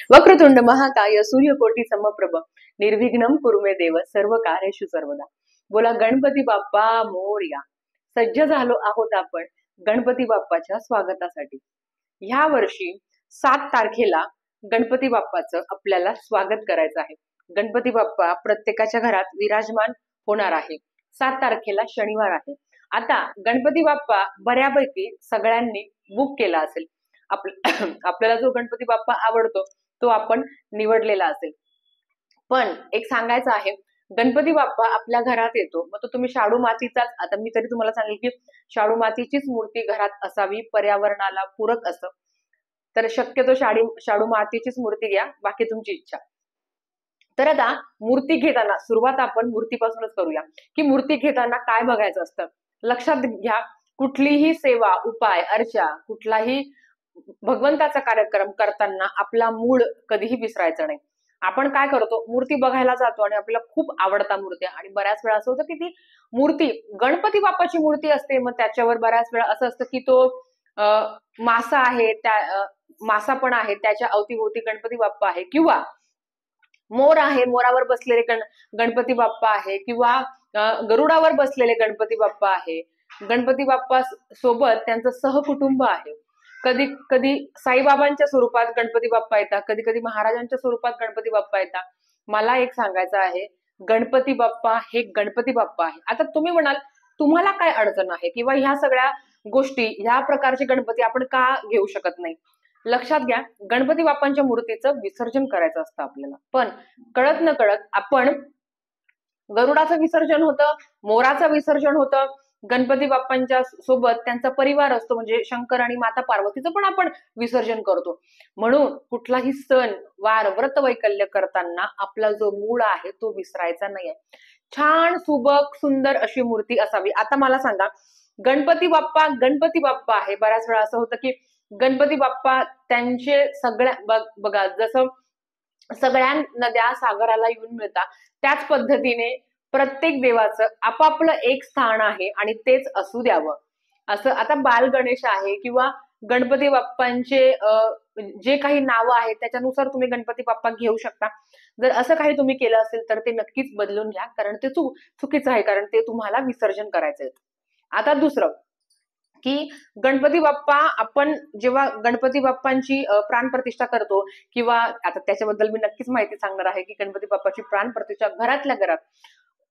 वक्रतुंड महाकाय सूर्यकोटी समप्रभ निर्विघ्नं कुरु मे देव सर्व कार्येषु सर्वदा। बोला गणपती बाप्पा मोरया। सज्ज झालो आहोत आपण गणपती बाप्पाच्या स्वागतासाठी। ह्या वर्षी 7 तारखेला गणपती बाप्पाचं आपल्याला स्वागत करायचं आहे। गणपती बाप्पा प्रत्येकाच्या घरात विराजमान होणार आहे। 7 तारखेला शनिवार आहे। आता गणपती बाप्पा बऱ्यापैकी सगळ्यांनी बुक केला असेल। आपल्याला जो गणपती बाप्पा आवडतो तो आपण निवडलेला असेल। पण एक सांगायचं आहे, गणपती बाप्पा आपल्या घरात येतो मग तो तुम्ही शाडू मातीचाच, आता मी तरी तुम्हाला सांगेल की शाडू मातीचीच मूर्ती घरात असावी, पर्यावरणाला पूरक असं, तर शक्यतो शाडू मातीचीच मूर्ती घ्या, बाकी तुमची इच्छा। तर आता मूर्ती घेताना सुरुवात आपण मूर्तीपासूनच करूया की मूर्ती घेताना काय बघायचं असतं। लक्षात घ्या, कुठलीही सेवा, उपाय, अर्चा, कुठलाही भगवंताचा कार्यक्रम करताना आपला मूळ कधीही विसरायचा नाही। आपण काय करतो, मूर्ती बघायला जातो आणि आपल्याला खूप आवडता मूर्ती आणि बऱ्याच वेळा असं होतं की ती मूर्ती गणपती बाप्पाची मूर्ती असते, मग त्याच्यावर बऱ्याच वेळा असं असतं की तो मासा आहे, त्या मासा पण आहे, त्याच्या अवतीभोवती गणपती बाप्पा आहे, किंवा मोर आहे, मोरावर बसलेले गणपती बाप्पा आहे, किंवा गरुडावर बसलेले गणपती बाप्पा आहे। गणपती बाप्पा सोबत त्यांचं सहकुटुंब आहे। कधी कधी साईबाबांच्या स्वरूपात गणपती बाप्पा येतात, कधी कधी महाराजांच्या स्वरूपात गणपती बाप्पा येतात। मला एक सांगायचं आहे, गणपती बाप्पा हे गणपती बाप्पा आहे। आता तुम्ही म्हणाल तुम्हाला काय अडचण आहे, किंवा ह्या सगळ्या गोष्टी, ह्या प्रकारचे गणपती आपण का घेऊ शकत नाही। लक्षात घ्या, गणपती बाप्पांच्या मूर्तीचं विसर्जन करायचं असतं आपल्याला, पण कळत न कळत आपण गरुडाचं विसर्जन होतं, मोराचं विसर्जन होतं, गणपती बाप्पांच्या सोबत त्यांचा परिवार असतो म्हणजे शंकर आणि माता पार्वतीचं पण आपण विसर्जन करतो। म्हणून कुठलाही सण वार व्रत वैकल्य करताना आपला जो मूळ आहे तो विसरायचा नाहीये। छान सुबक सुंदर अशी मूर्ती असावी। आता मला सांगा, गणपती बाप्पा आहे, बऱ्याच वेळा असं होतं की गणपती बाप्पा त्यांचे सगळ्या बघा, जसं सगळ्या नद्या सागराला येऊन मिळतात त्याच पद्धतीने प्रत्येक देवाचं आपापलं एक स्थान आहे आणि तेच असू द्यावं असं। आता बाल गणेश आहे किंवा गणपती बाप्पांचे जे काही नावं आहेत त्याच्यानुसार तुम्ही गणपती बाप्पा घेऊ शकता। जर असं काही तुम्ही केलं असेल तर ते नक्कीच बदलून घ्या, कारण ते चुकीचं आहे, कारण ते तुम्हाला विसर्जन करायचंय। आता दुसरं की गणपती बाप्पा, आपण जेव्हा गणपती बाप्पांची प्राणप्रतिष्ठा करतो, किंवा आता त्याच्याबद्दल मी नक्कीच माहिती सांगणार आहे की गणपती बाप्पाची प्राणप्रतिष्ठा घरातल्या घरात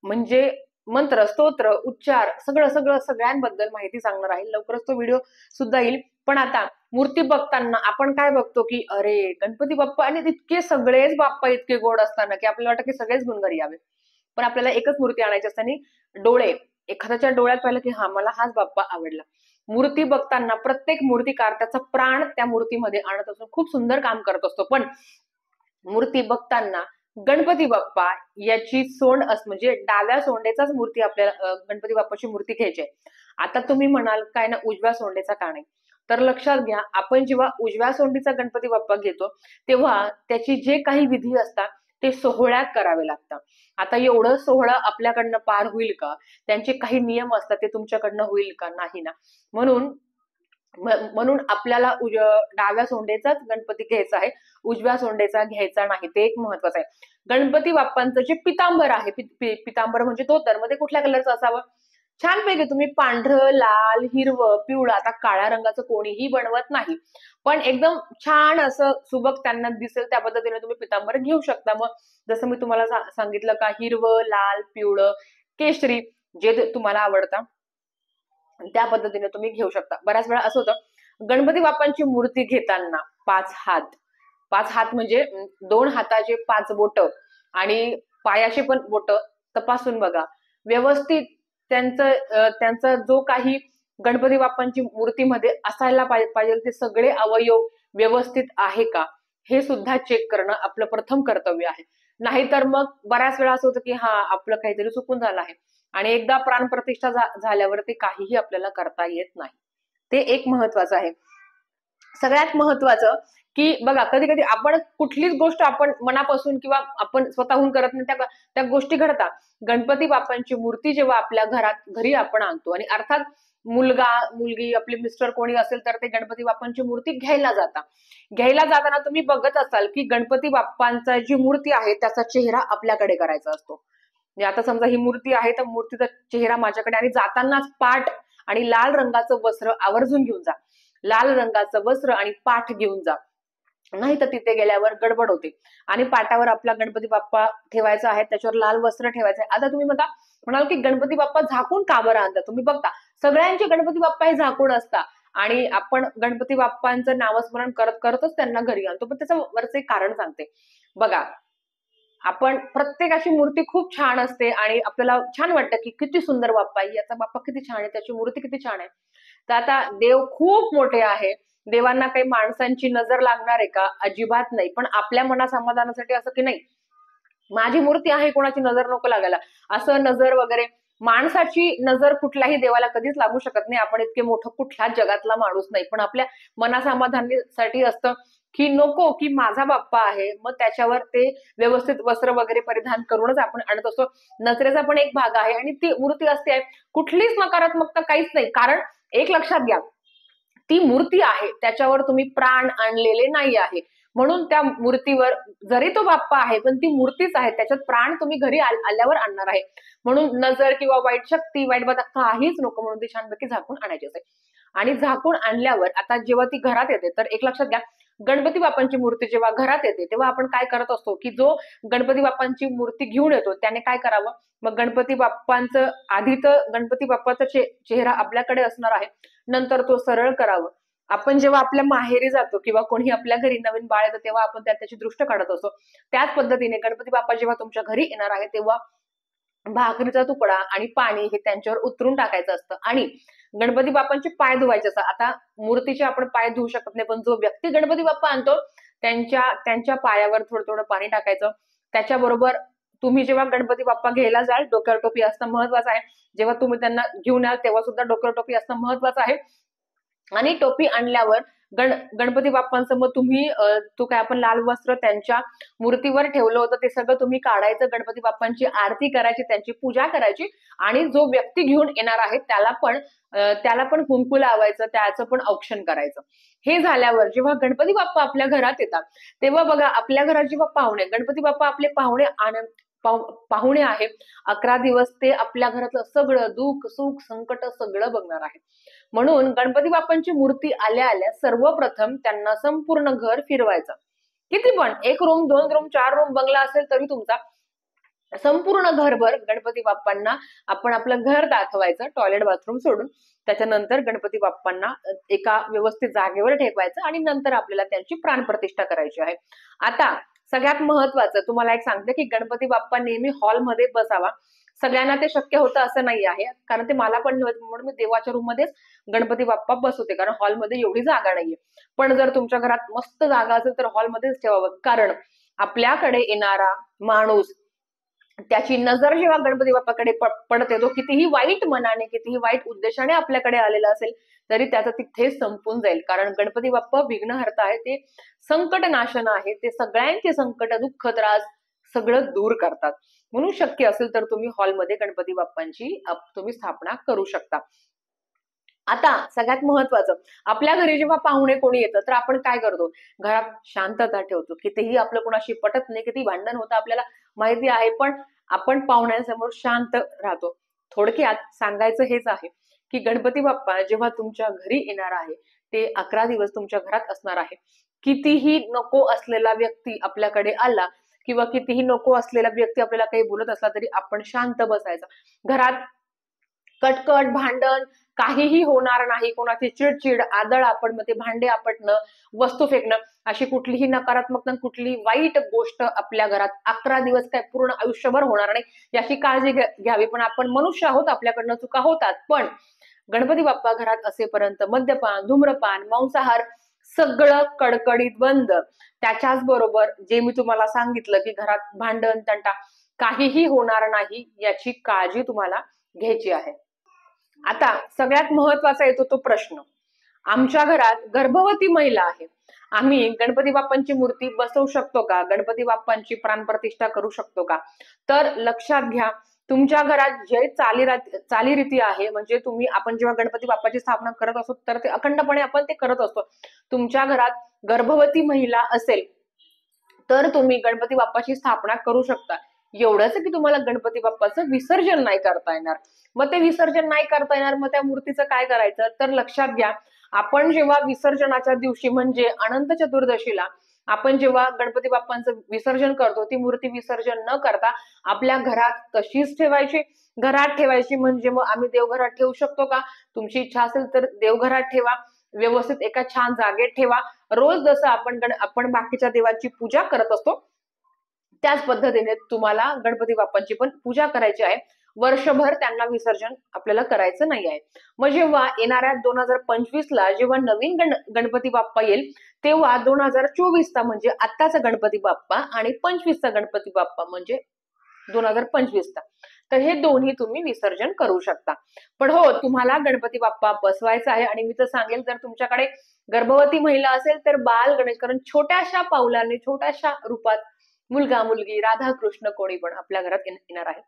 म्हणजे मंत्र, स्तोत्र, उच्चार सगळ्यांबद्दल माहिती सांगणार आहे। लवकरच तो व्हिडिओ सुद्धा येईल। पण आता मूर्ती बघताना आपण काय बघतो की अरे गणपती बाप्पा, आणि इतके सगळेच बाप्पा इतके गोड असताना की आपल्याला वाटतं की सगळेच गुणगारी यावे, पण आपल्याला एकच मूर्ती आणायची असताना डोळे, एखाद्याच्या डोळ्यात पाहिलं की हा मला हाच बाप्पा आवडला। मूर्ती बघताना प्रत्येक मूर्तिकार त्याचा प्राण त्या मूर्तीमध्ये आणत असतो, खूप सुंदर काम करत असतो। पण मूर्ती बघताना गणपती बाप्पा याची सोंड म्हणजे डाव्या सोंडेचाच मूर्ती आपल्याला गणपती बाप्पाची मूर्ती घ्यायची आहे। आता तुम्ही म्हणाल काय ना, उजव्या सोंडेचा का नाही, तर लक्षात घ्या, आपण जेव्हा उजव्या सोंडीचा गणपती बाप्पा घेतो तेव्हा त्याची जे काही विधी असतात ते सोहळ्यात करावे लागतात। आता एवढं सोहळं आपल्याकडनं पार होईल का, त्यांचे काही नियम असतात ते तुमच्याकडनं होईल का, नाही ना। म्हणून आपल्याला डाव्या सोंडेचाच गणपती घ्यायचा आहे, उजव्या सोंडेचा घ्यायचा नाही, ते एक महत्वाचं आहे। गणपती बाप्पांचं जे पितांबर आहे, पितांबर म्हणजे धोतर, मध्ये कुठल्या कलरचं असावं, छानपैकी तुम्ही पांढरं, लाल, हिरवं, पिवळं, आता काळ्या रंगाचं कोणीही बनवत नाही, पण एकदम छान असं सुबक त्यांना दिसेल त्या पद्धतीने तुम्ही पितांबर घेऊ शकता। मग जसं मी तुम्हाला सांगितलं का, हिरवं, लाल, पिवळं, केशरी, जे तुम्हाला आवडतं त्या पद्धतीने तुम्ही घेऊ शकता। बऱ्याच वेळा असं होतं, गणपती बाप्पांची मूर्ती घेताना 5 हात म्हणजे 2 हाताचे 5 बोट आणि पायाचे पण बोट तपासून बघा व्यवस्थित, त्यांचा जो काही गणपती बाप्पांची मूर्तीमध्ये असायला पाहिजे ते सगळे अवयव व्यवस्थित आहे का, हे सुद्धा चेक करणं आपलं प्रथम कर्तव्य आहे। नाहीतर मग बऱ्याच वेळा असं होतं की हा आपलं काहीतरी चुकून झालं आहे आणि एकदा प्राणप्रतिष्ठा झाल्यावर ते काहीही आपल्याला करता येत नाही, ते एक महत्वाचं आहे। सगळ्यात महत्वाचं की बघा, कधी कधी आपण कुठलीच गोष्ट आपण मनापासून किंवा आपण स्वतःहून करत नाही, त्या गोष्टी घडतात। गणपती बाप्पांची मूर्ती जेव्हा आपल्या घरी आपण आणतो, आणि अर्थात मुलगा मुलगी आपले मिस्टर कोणी असेल तर ते गणपती बाप्पांची मूर्ती घ्यायला जाता. घ्यायला जाताना तुम्ही बघत असाल की गणपती बाप्पांचा जी मूर्ती आहे त्याचा चेहरा आपल्याकडे करायचा असतो. म्हणजे आता समजा ही मूर्ती आहे तर मूर्तीचा चेहरा माझ्याकडे, आणि जातानाच पाठ आणि लाल रंगाचं वस्त्र आवर्जून घेऊन जा. लाल रंगाचं वस्त्र आणि पाठ घेऊन जा, नाही तर तिथे गेल्यावर गडबड होते. आणि पाटावर आपला गणपती बाप्पा ठेवायचा आहे, त्याच्यावर लाल वस्त्र ठेवायचं आहे. आता तुम्ही म्हणाल की गणपती बाप्पा झाकून का बरं आणता? तुम्ही बघता सगळ्यांचे गणपती बाप्पा हे झाकून असतात आणि आपण गणपती बाप्पांचं नामस्मरण करत करतच त्यांना घरी आणतो. पण त्याचं वरचं एक कारण सांगते बघा. आपण प्रत्येकाची मूर्ती खूप छान असते आणि आपल्याला छान वाटतं की किती सुंदर बाप्पा आहे, याचा बाप्पा किती छान आहे, त्याची मूर्ती किती छान आहे. तर आता देव खूप मोठे आहे, देवांना काही माणसांची नजर लागणार आहे का? अजिबात नाही. पण आपल्या मनासमाधानासाठी असं की नाही माझी मूर्ती आहे कोणाची नजर नको लागायला, असं नजर वगैरे, माणसाची नजर कुठल्याही देवाला कधीच लागू शकत नाही. आपण इतके मोठं कुठल्याच जगातला माणूस नाही. पण आपल्या मनासमाधानासाठी असतं की नको की माझा बाप्पा आहे, मग त्याच्यावर ते व्यवस्थित वस्त्र वगैरे परिधान करूनच आपण आणत असतो. नजरेचा पण एक भाग आहे आणि ती मूर्ती असते, कुठलीच नकारात्मकता काहीच नाही. कारण एक लक्षात घ्या, ती मूर्ती आहे त्याच्यावर तुम्ही प्राण आणलेले नाही आहे, म्हणून त्या मूर्तीवर जरी तो बाप्पा आहे पण ती मूर्तीच आहे, त्याच्यात प्राण तुम्ही घरी आल्यावर आणणार आहे. म्हणून नजर किंवा वाईट शक्ती वाईट बाधा काहीच नको, म्हणून ती छानपैकी झाकून आणायची असते. आणि झाकून आणल्यावर आता जेव्हा ती घरात येते तर एक लक्षात घ्या, गणपती बाप्पांची मूर्ती जेव्हा घरात येते तेव्हा आपण काय करत असतो की जो गणपती बाप्पांची मूर्ती घेऊन येतो त्याने काय करावं, मग गणपती बाप्पांचं आधी तर गणपती बाप्पाचा चेहरा आपल्याकडे असणार आहे, नंतर तो सरळ करावं. आपण जेव्हा आपल्या माहेरी जातो किंवा कोणी आपल्या घरी नवीन बाळ येतं तेव्हा आपण त्याची दृष्ट काढत असतो. त्याच पद्धतीने गणपती बाप्पा जेव्हा तुमच्या घरी येणार आहे तेव्हा भाकरीचा तुकडा आणि पाणी हे त्यांच्यावर उतरून टाकायचं असतं आणि गणपती बाप्पांचे पाय धुवायचे असतात. आता मूर्तीचे आपण पाय धुवू शकत नाही, पण जो व्यक्ती गणपती बाप्पा आणतो त्यांच्या पायावर थोडं थोडं पाणी टाकायचं. त्याच्याबरोबर तुम्ही जेव्हा गणपती बाप्पा घ्यायला जाल डोक्यावर टोपी असणं महत्वाचं आहे. जेव्हा तुम्ही त्यांना घेऊन याल तेव्हा सुद्धा डोक्यावर टोपी असणं महत्वाचं आहे. आणि टोपी आणल्यावर गणपती बाप्पांसमोर तुम्ही तो काय आपण लाल वस्त्र त्यांच्या मूर्तीवर ठेवलं होतं ते सगळं तुम्ही काढायचं, गणपती बाप्पांची आरती करायची, त्यांची पूजा करायची आणि जो व्यक्ती घेऊन येणार आहे त्याला पण कुंकू लावायचं, त्याचं पण औक्षण करायचं. हे झाल्यावर जेव्हा गणपती बाप्पा आपल्या घरात येतात तेव्हा बघा, आपल्या घरात जेव्हा पाहुणे गणपती बाप्पा आपले पाहुणे आहे, 11 दिवस ते आपल्या घरातलं सगळं दुःख सुख संकट सगळं बघणार आहे. म्हणून गणपती बाप्पांची मूर्ती आल्या आल्या सर्वप्रथम त्यांना संपूर्ण घर फिरवायचं. किती पण 1 रूम 2 रूम 4 रूम बंगला असेल तरी तुमचा संपूर्ण घरभर गणपती बाप्पांना आपण आपलं घर दाखवायचं, टॉयलेट बाथरूम सोडून. त्याच्यानंतर गणपती बाप्पांना एका व्यवस्थित जागेवर ठेवायचं आणि नंतर आपल्याला त्यांची प्राणप्रतिष्ठा करायची आहे. आता सगळ्यात महत्वाचं तुम्हाला एक सांगते की गणपती बाप्पा नेहमी हॉलमध्ये बसावा. सगळ्यांना ते शक्य होतं असं नाही आहे, कारण ते मला पण नव्हतं, म्हणून मी देवाच्या रूम मध्येच गणपती बाप्पा बसवते, कारण हॉलमध्ये एवढी जागा नाहीये. पण जर तुमच्या घरात मस्त जागा असेल तर हॉलमध्येच ठेवावं, कारण आपल्याकडे येणारा माणूस त्याची नजर जेव्हा गणपती बाप्पाकडे पडते, तो कितीही वाईट मनाने कितीही वाईट उद्देशाने आपल्याकडे आलेला असेल तरी त्याचं तिथेच संपून जाईल. कारण गणपती बाप्पा विघ्नहर्ता आहे, ते संकट नाशन आहे, ते सगळ्यांचे संकट दुःख त्रास सगळं दूर करतात. म्हणून शक्य असेल तर तुम्ही हॉलमध्ये गणपती बाप्पांची तुम्ही स्थापना करू शकता. आता सगळ्यात महत्वाचं, आपल्या घरी जेव्हा पाहुणे कोणी येतं तर आपण काय करतो, घरात शांतता ठेवतो. कितीही आपलं कोणाशी पटत नाही, किती भांडण होतं आपल्याला माहिती आहे, पण आपण पाहुण्यांसमोर शांत राहतो. थोडक्यात सांगायचं हेच आहे की गणपती बाप्पा जेव्हा तुमच्या घरी येणार आहे ते 11 दिवस तुमच्या घरात असणार आहे. कितीही नको असलेला व्यक्ती आपल्याकडे आला किंवा कितीही नको असलेला व्यक्ती आपल्याला काही बोलत असला तरी आपण शांत बसायचं. घरात कटकट भांडण काहीही होणार नाही, कोणाची चिडचिड आदळ आपण ते भांडे आपटणं वस्तू फेकणं अशी कुठलीही नकारात्मक कुठली वाईट गोष्ट आपल्या घरात 11 दिवस काय पूर्ण आयुष्यभर होणार नाही याची काळजी घ्यावी. पण आपण मनुष्य आहोत, आपल्याकडनं चुका होतात, पण गणपती बाप्पा घरात असेपर्यंत मद्यपान धूम्रपान मांसाहार सगळं कडकडीत बंद. त्याच्याच बरोबर जे मी तुम्हाला सांगितलं की घरात भांडण तंटा काहीही होणार नाही याची काळजी तुम्हाला घ्यायची आहे. आता सगळ्यात महत्वाचा येतो तो प्रश्न, आमच्या घरात गर्भवती महिला आहे, आम्ही गणपती बाप्पांची मूर्ती बसवू शकतो का, गणपती बाप्पांची प्राणप्रतिष्ठा करू शकतो का? तर लक्षात घ्या तुमच्या घरात जे चालीरीती आहे, म्हणजे आपण जेव्हा गणपती बाप्पाची स्थापना करत असतो तर ते अखंडपणे आपण ते करत असतो. तुमच्या घरात गर्भवती महिला असेल तर तुम्ही गणपती बाप्पाची स्थापना करू शकता. एवढंच की तुम्हाला गणपती बाप्पाचं विसर्जन नाही करता येणार. मग ते विसर्जन नाही करता येणार, मग त्या मूर्तीचं काय करायचं? तर लक्षात घ्या, आपण जेव्हा विसर्जनाच्या दिवशी म्हणजे अनंत चतुर्दशीला आपण जेव्हा गणपती बाप्पांचं विसर्जन करतो, ती मूर्ती विसर्जन न करता आपल्या घरात तशीच ठेवायची. घरात ठेवायची म्हणजे मग आम्ही देवघरात ठेवू शकतो का? तुमची इच्छा असेल तर देवघरात ठेवा, व्यवस्थित एका छान जागेत ठेवा. रोज जसं आपण बाकीच्या देवांची पूजा करत असतो त्याच पद्धतीने तुम्हाला गणपती बाप्पांची पण पूजा करायची आहे. वर्षभर त्यांना विसर्जन आपल्याला करायचं नाही आहे. मग जेव्हा येणाऱ्या 2025 ला जेव्हा नवीन गणपती बाप्पा येईल, तेव्हा 2024 चा म्हणजे आत्ताचा गणपती बाप्पा आणि 25 चा गणपती बाप्पा म्हणजे 2025 चा, तर हे दोन्ही तुम्ही विसर्जन करू शकता. पण हो, तुम्हाला गणपती बाप्पा बसवायचा आहे. आणि मी तर सांगेल, जर तुमच्याकडे गर्भवती महिला असेल तर बाल गणेश, कारण छोट्याशा पावलाने छोट्याशा रूपात मुलगा मुलगी राधा कृष्ण कोणी पण आपल्या घरात येणार आहे,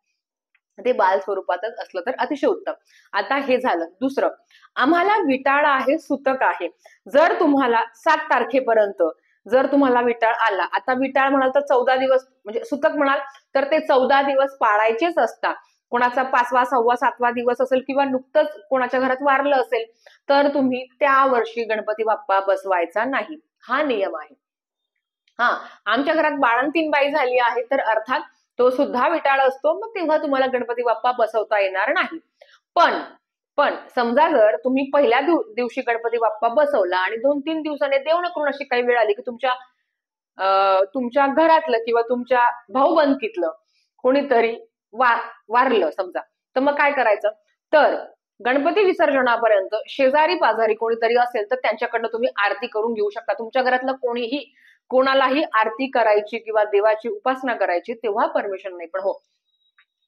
ते बाल स्वरूपातच असलं तर अतिशय उत्तम. आता हे झालं. दुसरं, आम्हाला विटाळ आहे, सुतक आहे. जर तुम्हाला 7 तारखेपर्यंत जर तुम्हाला विटाळ आला, आता विटाळ म्हणाल तर 14 दिवस, म्हणजे सुतक म्हणाल तर ते 14 दिवस पाळायचेच असतात. कोणाचा 5वा 6वा 7वा दिवस असेल किंवा नुकतंच कोणाच्या घरात वारलं असेल तर तुम्ही त्या वर्षी गणपती बाप्पा बसवायचा नाही, हा नियम आहे. हा, आमच्या घरात बाळंतीण बाई झाली आहे तर अर्थात तो सुद्धा विटाळ असतो, मग तेव्हा तुम्हाला गणपती बाप्पा बसवता येणार नाही. पण पण समजा जर तुम्ही पहिल्या दिवशी गणपती बाप्पा बसवला आणि 2-3 दिवसाने देव न करून अशी काही वेळ आली की तुमच्या घरातलं किंवा तुमच्या भाऊबंदकीतलं कोणीतरी वारलं समजा, तर मग काय करायचं? तर गणपती विसर्जनापर्यंत शेजारी पाजारी कोणीतरी असेल तर त्यांच्याकडनं तुम्ही आरती करून घेऊ शकता. तुमच्या घरातलं कोणालाही आरती करायची किंवा देवाची उपासना करायची तेव्हा परमिशन नाही, पण हो,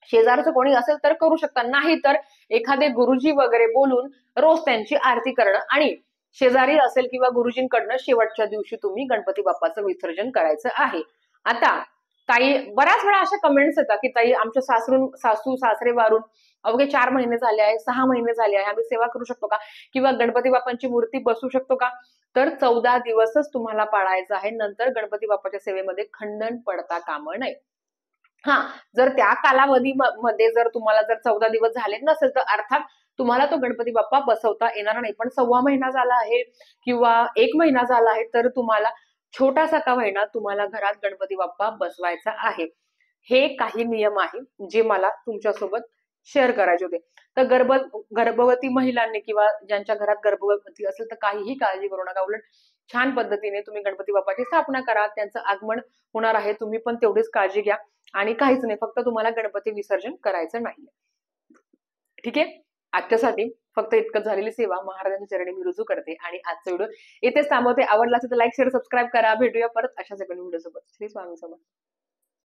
शेजारचं कोणी असेल तर करू शकता. नाही तर एखादे गुरुजी वगैरे बोलून रोज त्यांची आरती करणं आणि शेजारी असेल किंवा गुरुजींकडनं शेवटच्या दिवशी तुम्ही गणपती बाप्पाचं विसर्जन करायचं आहे. आता ताई, बऱ्याच वेळा अशा कमेंट्स येतात की ताई, आमच्या सासू सासरे वारून अवघे 4 महिने झाले आहे, 6 महिने झाले आहे, आम्ही सेवा करू शकतो का? किंवा गणपती बाप्पांची मूर्ती बसवू शकतो का? तर 14 दिवसच तुम्हाला पाळायचं आहे. नंतर गणपती बाप्पाच्या सेवेमध्ये खंडन पडता कामा नये. हा, जर त्या कालावधीमध्ये जर तुम्हाला 14 दिवस झाले नसेल तर अर्थात तुम्हाला तो गणपती बाप्पा बसवता येणार नाही. पण 1.25 महिना झाला आहे किंवा 1 महिना झाला आहे तर तुम्हाला छोटासा का होईना तुम्हाला घरात गणपती बाप्पा बसवायचा आहे. हे काही नियम आहे जे मला तुमच्यासोबत शेअर करायचे होते. तर गर्भवती महिलांनी किंवा ज्यांच्या घरात गर्भवती असेल तर काहीही काळजी करू नका. उलट छान पद्धतीने तुम्ही गणपती बाप्पाची स्थापना करा. त्यांचं आगमन होणार आहे, तुम्ही पण तेवढीच काळजी घ्या. आणि काहीच नाही, फक्त तुम्हाला गणपती विसर्जन करायचं नाहीये. ठीक आहे, आजच्यासाठी फक्त इतकं झालेली सेवा महाराजांच्या चरणी मी रुजू करते आणि आजचा व्हिडिओ इथेच थांबवते. आवडला असेल तर लाईक शेअर सबस्क्राईब करा. भेटूया परत अशाच एका व्हिडिओ सोबत. श्री स्वामी समर्थ.